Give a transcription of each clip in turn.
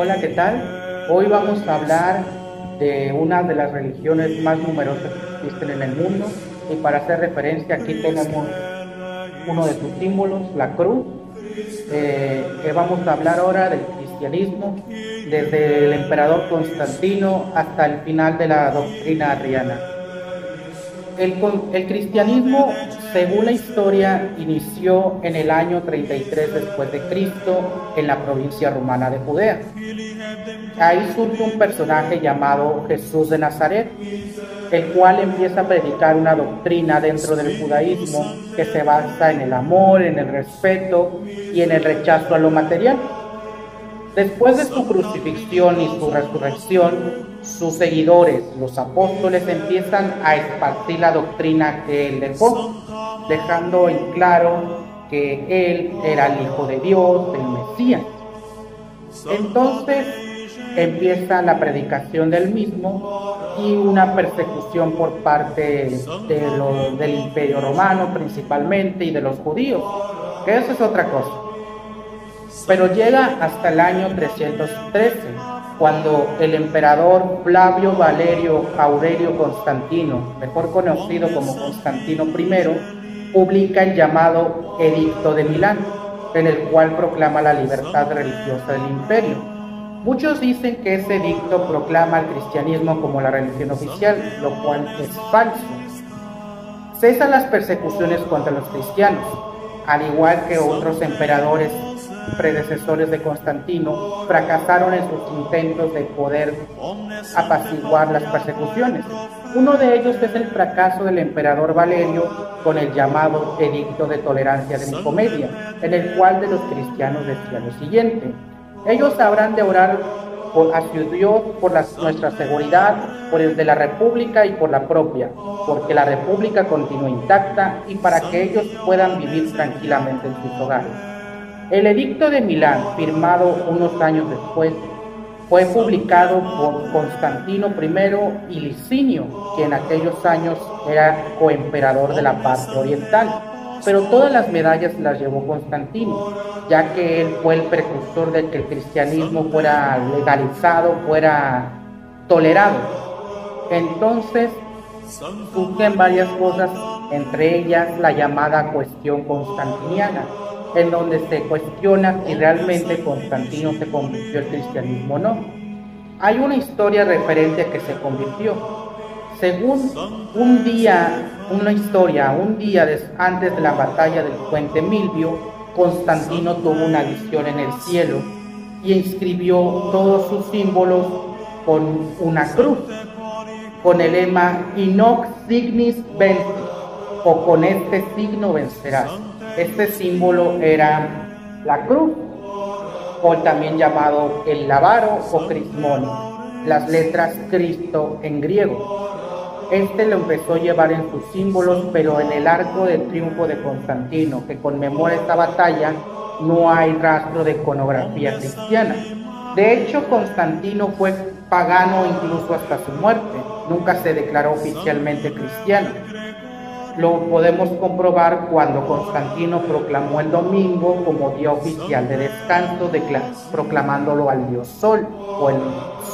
Hola, ¿qué tal? Hoy vamos a hablar de una de las religiones más numerosas que existen en el mundo, y para hacer referencia aquí tenemos uno de sus símbolos, la cruz. Vamos a hablar ahora del cristianismo, desde el emperador Constantino hasta el final de la doctrina arriana. El cristianismo, según la historia, inició en el año 33 después de Cristo en la provincia romana de Judea. Ahí surge un personaje llamado Jesús de Nazaret, el cual empieza a predicar una doctrina dentro del judaísmo que se basa en el amor, en el respeto y en el rechazo a lo material. Después de su crucifixión y su resurrección, sus seguidores, los apóstoles, empiezan a esparcir la doctrina que él dejó, dejando en claro que él era el Hijo de Dios, el Mesías. Entonces empieza la predicación del mismo y una persecución por parte del Imperio Romano principalmente y de los judíos, que eso es otra cosa. Pero llega hasta el año 313, cuando el emperador Flavio Valerio Aurelio Constantino, mejor conocido como Constantino I, publica el llamado Edicto de Milán, en el cual proclama la libertad religiosa del imperio. Muchos dicen que ese edicto proclama al cristianismo como la religión oficial, lo cual es falso. Cesan las persecuciones contra los cristianos, al igual que otros emperadores predecesores de Constantino fracasaron en sus intentos de poder apaciguar las persecuciones. Uno de ellos es el fracaso del emperador Valerio con el llamado Edicto de Tolerancia de Nicomedia, en el cual de los cristianos decía lo siguiente: ellos habrán de orar hacia Dios por nuestra seguridad, por el de la República y por la propia, porque la República continúa intacta y para que ellos puedan vivir tranquilamente en sus hogares. El Edicto de Milán, firmado unos años después, fue publicado por Constantino I y Licinio, que en aquellos años era coemperador de la parte oriental. Pero todas las medallas las llevó Constantino, ya que él fue el precursor de que el cristianismo fuera legalizado, fuera tolerado. Entonces surgen varias cosas, entre ellas la llamada cuestión constantiniana, en donde se cuestiona si realmente Constantino se convirtió al cristianismo o no. Hay una historia referente a que se convirtió. Según un día antes de la batalla del puente Milvio, Constantino tuvo una visión en el cielo y inscribió todos sus símbolos con una cruz, con el lema Inox signis ventis, o con este signo vencerás. Este símbolo era la cruz, o también llamado el Lábaro o Crismón, las letras Cristo en griego. Este lo empezó a llevar en sus símbolos, pero en el arco de triunfo de Constantino, que conmemora esta batalla, no hay rastro de iconografía cristiana. De hecho, Constantino fue pagano incluso hasta su muerte. Nunca se declaró oficialmente cristiano. Lo podemos comprobar cuando Constantino proclamó el domingo como día oficial de descanso, proclamándolo al dios Sol, o el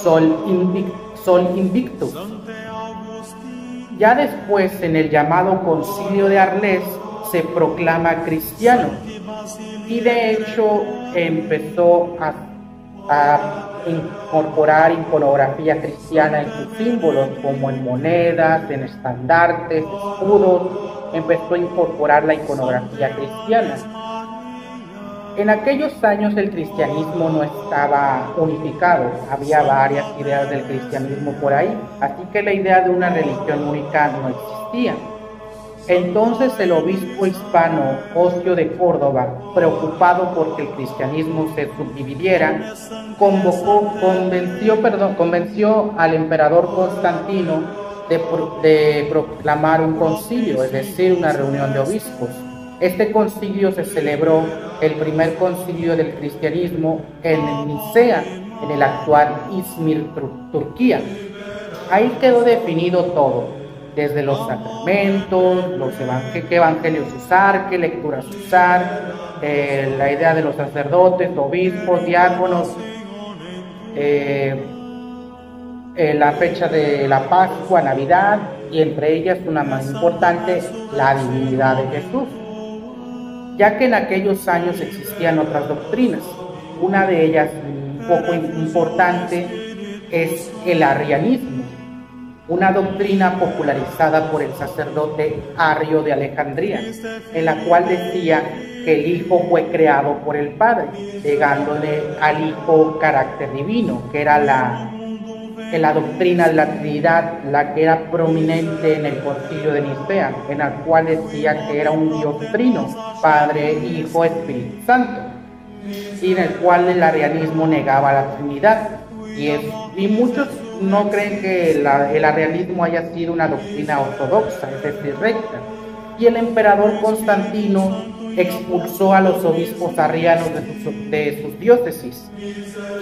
Sol Invictus. Ya después, en el llamado Concilio de Arles, se proclama cristiano, y de hecho empezó a incorporar iconografía cristiana en sus símbolos, como en monedas, en estandartes, escudos. Empezó a incorporar la iconografía cristiana. En aquellos años el cristianismo no estaba unificado, había varias ideas del cristianismo por ahí, así que la idea de una religión única no existía. Entonces el obispo hispano Ocio de Córdoba, preocupado porque el cristianismo se subdividiera, convenció al emperador Constantino de proclamar un concilio, es decir, una reunión de obispos. Este concilio se celebró, el primer concilio del cristianismo, en Nicea, en el actual Izmir, Turquía. Ahí quedó definido todo, desde los sacramentos, qué evangelios usar, qué lecturas usar, la idea de los sacerdotes, obispos, diáconos. la fecha de la Pascua, Navidad, y entre ellas una más importante, la divinidad de Jesús, ya que en aquellos años existían otras doctrinas. Una de ellas, un poco importante, es el arrianismo, una doctrina popularizada por el sacerdote Arrio de Alejandría, en la cual decía que el Hijo fue creado por el Padre, negándole al Hijo carácter divino, que era la doctrina de la Trinidad, la que era prominente en el Concilio de Nicea, en la cual decía que era un Dios trino, Padre, Hijo, Espíritu Santo, y en el cual el arrianismo negaba la Trinidad. Y muchos no creen que el arrianismo haya sido una doctrina ortodoxa, es decir, recta. Y el emperador Constantino expulsó a los obispos arrianos de sus diócesis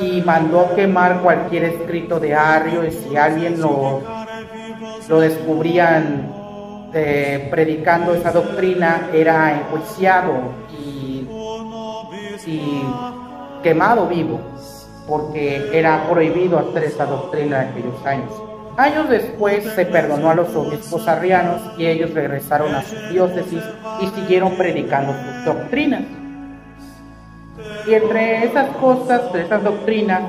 y mandó quemar cualquier escrito de Arrio, y si alguien lo descubrían predicando esa doctrina, era enjuiciado y quemado vivo, porque era prohibido hacer esa doctrina en aquellos años. Años después se perdonó a los obispos arrianos y ellos regresaron a sus diócesis y siguieron predicando sus doctrinas. Y entre esas cosas, de esas doctrinas,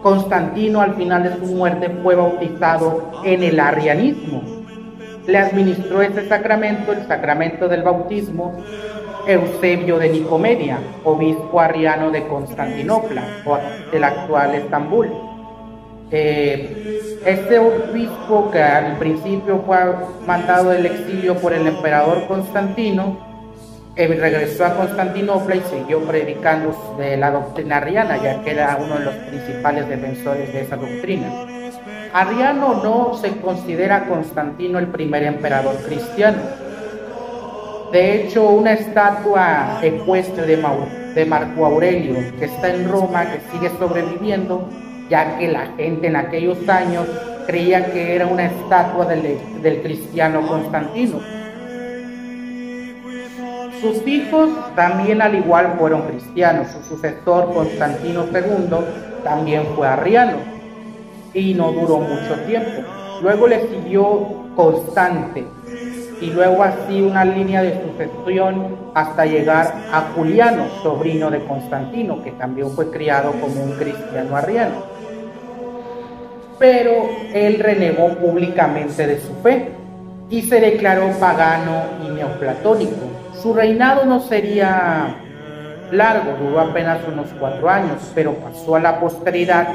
Constantino al final de su muerte fue bautizado en el arrianismo. Le administró este sacramento, el sacramento del bautismo, Eusebio de Nicomedia, obispo arriano de Constantinopla, o del actual Estambul. Este obispo, que al principio fue mandado del exilio por el emperador Constantino, regresó a Constantinopla y siguió predicando de la doctrina arriana, ya que era uno de los principales defensores de esa doctrina. Arriano no se considera a Constantino el primer emperador cristiano. De hecho, una estatua ecuestre de Marco Aurelio, que está en Roma, que sigue sobreviviendo, ya que la gente en aquellos años creía que era una estatua del cristiano Constantino. Sus hijos también al igual fueron cristianos. Su sucesor, Constantino II, también fue arriano y no duró mucho tiempo. Luego le siguió Constante, y luego así una línea de sucesión hasta llegar a Juliano, sobrino de Constantino, que también fue criado como un cristiano arriano. Pero él renegó públicamente de su fe y se declaró pagano y neoplatónico. Su reinado no sería largo, duró apenas unos 4 años, pero pasó a la posteridad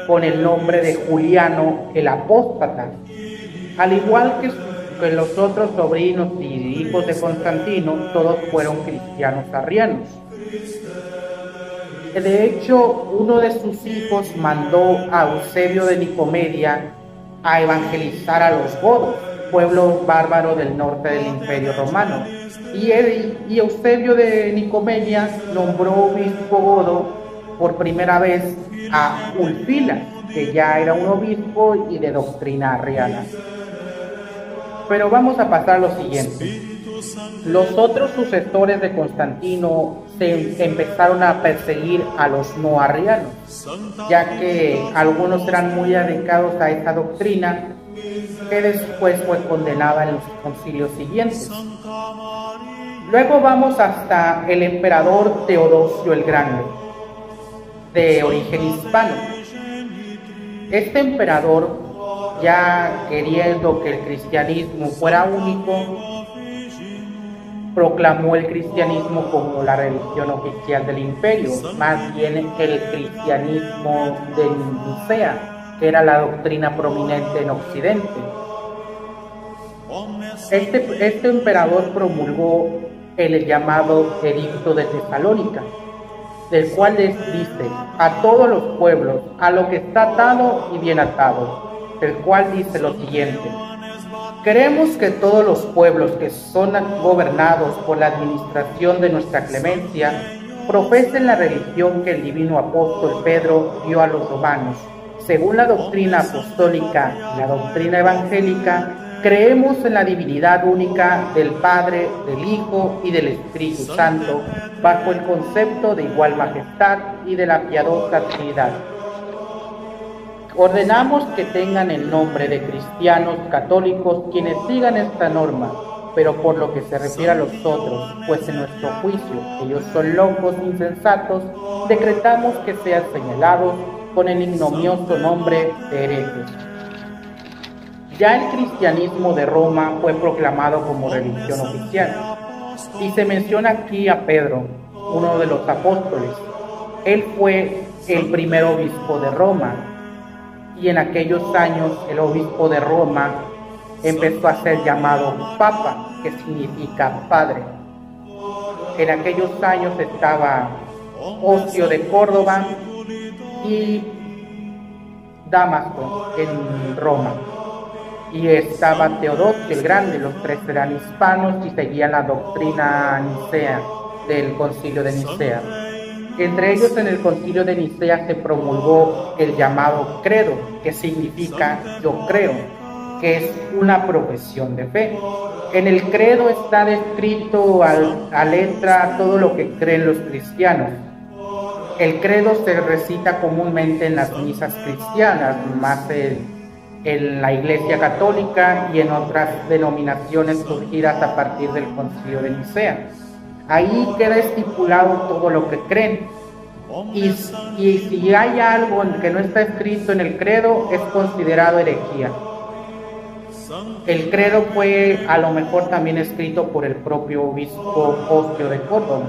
con el nombre de Juliano el Apóstata. Al igual que los otros sobrinos y hijos de Constantino, todos fueron cristianos arrianos. De hecho, uno de sus hijos mandó a Eusebio de Nicomedia a evangelizar a los godos, pueblo bárbaro del norte del Imperio Romano. Y Eusebio de Nicomedia nombró obispo godo por primera vez a Ulfilas, que ya era un obispo y de doctrina arriana. Pero vamos a pasar a lo siguiente. Los otros sucesores de Constantino se empezaron a perseguir a los no arrianos, ya que algunos eran muy dedicados a esta doctrina, que después fue condenada en los concilios siguientes. Luego vamos hasta el emperador Teodosio el Grande, de origen hispano. Este emperador, ya queriendo que el cristianismo fuera único, proclamó el cristianismo como la religión oficial del imperio, más bien el cristianismo de Nicea, que era la doctrina prominente en Occidente. Este emperador promulgó el llamado Edicto de Tesalónica, del cual les dice a todos los pueblos, a lo que está atado y bien atado, el cual dice lo siguiente: queremos que todos los pueblos que son gobernados por la administración de nuestra clemencia profesen la religión que el divino apóstol Pedro dio a los romanos. Según la doctrina apostólica y la doctrina evangélica, creemos en la divinidad única del Padre, del Hijo y del Espíritu Santo, bajo el concepto de igual majestad y de la piadosa Trinidad. Ordenamos que tengan el nombre de cristianos católicos quienes sigan esta norma, pero por lo que se refiere a los otros, pues en nuestro juicio ellos son locos insensatos, decretamos que sean señalados con el ignominioso nombre de herejes. Ya el cristianismo de Roma fue proclamado como religión oficial, y se menciona aquí a Pedro, uno de los apóstoles. Él fue el primer obispo de Roma, y en aquellos años el obispo de Roma empezó a ser llamado Papa, que significa padre. En aquellos años estaba Ocio de Córdoba y Damasco en Roma, y estaba Teodosio el Grande. Los tres eran hispanos y seguían la doctrina nicea del concilio de Nicea. Entre ellos, en el concilio de Nicea se promulgó el llamado credo, que significa yo creo, que es una profesión de fe. En el credo está descrito a letra todo lo que creen los cristianos. El credo se recita comúnmente en las misas cristianas, más en la Iglesia Católica y en otras denominaciones surgidas a partir del concilio de Nicea. Ahí queda estipulado todo lo que creen. Y si hay algo que no está escrito en el credo, es considerado herejía. El credo fue a lo mejor también escrito por el propio obispo Ocio de Córdoba.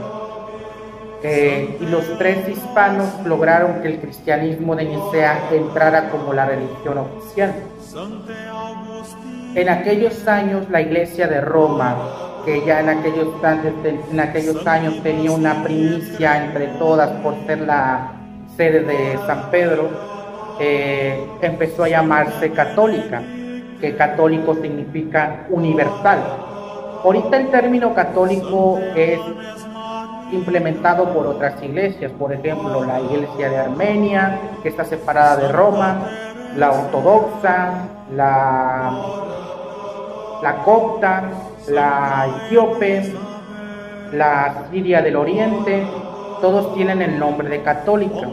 Y los tres hispanos lograron que el cristianismo de Nicea entrara como la religión oficial. En aquellos años la Iglesia de Roma, que ya en aquellos años tenía una primicia entre todas por ser la sede de San Pedro, empezó a llamarse católica, que católico significa universal. Ahorita el término católico es implementado por otras iglesias, por ejemplo la Iglesia de Armenia, que está separada de Roma, la ortodoxa, la copta, la etíope, la siria del oriente, todos tienen el nombre de católica.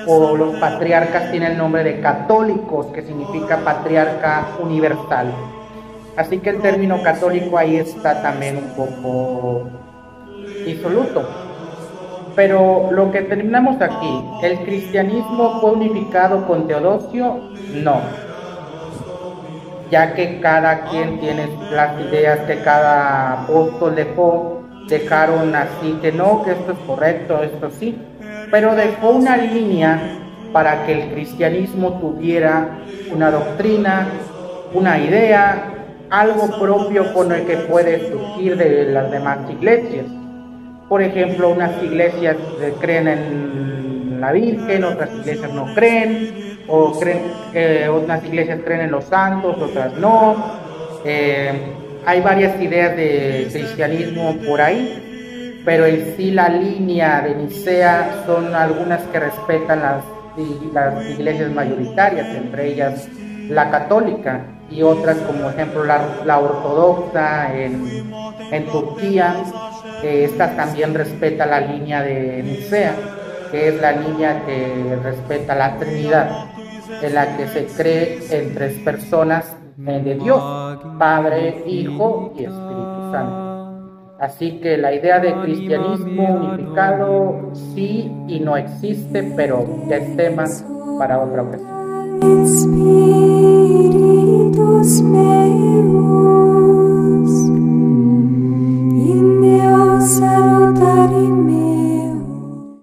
O los patriarcas tienen el nombre de católicos, que significa patriarca universal. Así que el término católico ahí está también un poco disoluto. Pero lo que terminamos aquí, ¿el cristianismo fue unificado con Teodosio? No, ya que cada quien tiene las ideas que cada apóstol dejaron así, que no, que esto es correcto, esto sí, pero dejó una línea para que el cristianismo tuviera una doctrina, una idea, algo propio con el que puede surgir de las demás iglesias. Por ejemplo, unas iglesias creen en la Virgen, otras iglesias no creen, unas iglesias creen en los santos, otras no. Hay varias ideas de cristianismo por ahí, pero en sí la línea de Nicea son algunas que respetan las iglesias mayoritarias, entre ellas la católica, y otras como ejemplo la ortodoxa en Turquía. Esta también respeta la línea de Nicea, que es la línea que respeta la Trinidad, en la que se cree en tres personas de Dios, Padre, Hijo y Espíritu Santo. Así que la idea de cristianismo unificado sí y no existe, pero ya es tema para otra ocasión. Espíritus meus, in Deus